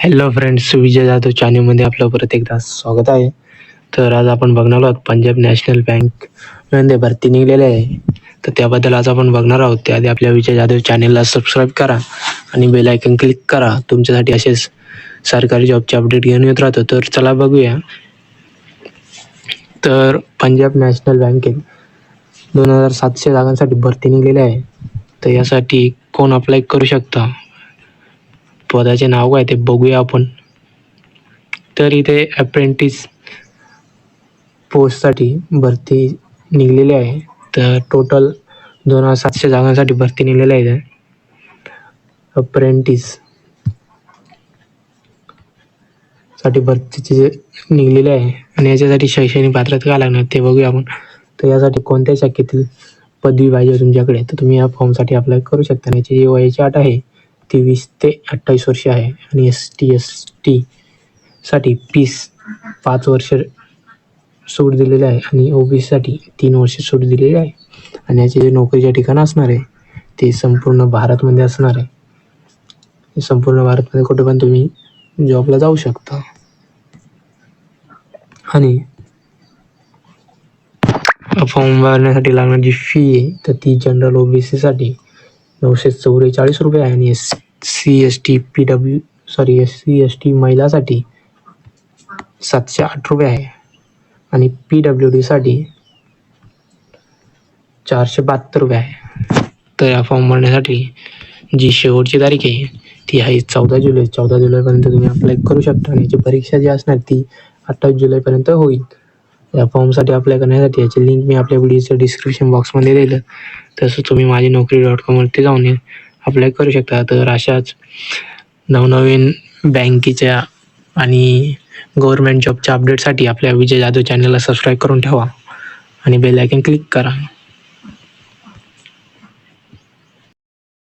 Hello friends, Vijay Jadhav चॅनलमध्ये आपलं परत एकदा स्वागत आहे. तर आज आपण बघणार आहोत पंजाब नॅशनल बँक मध्ये भरती निघलेली आहे. तर त्याबद्दल आज आपण बघणार आहोत. त्याआधी आपल्या विजय जाधव चॅनलला सबस्क्राईब करा आणि बेल आयकन क्लिक करा. तुमच्यासाठी असेच सरकारी जॉबचे अपडेट घेऊन येत राहतो. तर चला बघूया. तर पंजाब नॅशनल बँकेत 2700 जागांसाठी भरती निघलेली आहे. तर यासाठी कोण अप्लाय करू शकता, पदाचे नाव काय ते बघूया आपण. तर इथे अप्रेंटिस पोस्टसाठी भरती निघलेली आहे. तर टोटल 2700 जागांसाठी भरती निघलेली आहे. अप्रेंटिस साठी भरतीचे निघलेले आहे आणि याच्यासाठी शैक्षणिक पात्रता काय लागणार ते बघूया आपण. तर यासाठी कोणत्या शाखेतील पदवी पाहिजे तुमच्याकडे, तर तुम्ही या फॉर्मसाठी अप्लाय करू शकता. आणि याची जी वयाची अट आहे ती 20 ते 28 वर्ष आहे. आणि ST साठी 5 वर्ष सूट दिलेली आहे आणि OBC साठी 3 वर्ष सूट दिलेली आहे. आणि याचे जे नोकरीचे ठिकाण असणार आहे ते संपूर्ण भारतमध्ये असणार आहे. संपूर्ण भारतमध्ये कुठे पण तुम्ही जॉबला जाऊ शकता. आणि फॉर्म भरण्यासाठी लागणारी जी फी आहे तर ती जनरल OBC साठी 944 रुपये आहे. आणि SC ST महिलासाठी 708 रुपये आहे. आणि PWD साठी 472 रुपये आहे. तर या फॉर्म भरण्यासाठी जी शेवटची तारीख आहे ती आहे 14 जुलै. 14 जुलैपर्यंत तुम्ही अप्लाय करू शकता. आणि याची परीक्षा जी असणार ती 28 जुलैपर्यंत होईल. या फॉर्मसाठी अप्लाय करण्यासाठी याची लिंक मी आपल्या व्हिडिओच्या डिस्क्रिप्शन बॉक्समध्ये दिलं. तसं तुम्ही माझी वरती जाऊन अप्लाय करू शकता. तर अशाच नवनवीन बँकेच्या आणि गव्हर्नमेंट जॉबच्या अपडेटसाठी आपल्या विजय जाधव चॅनलला सबस्क्राईब करून ठेवा आणि बेल आयकन क्लिक करा.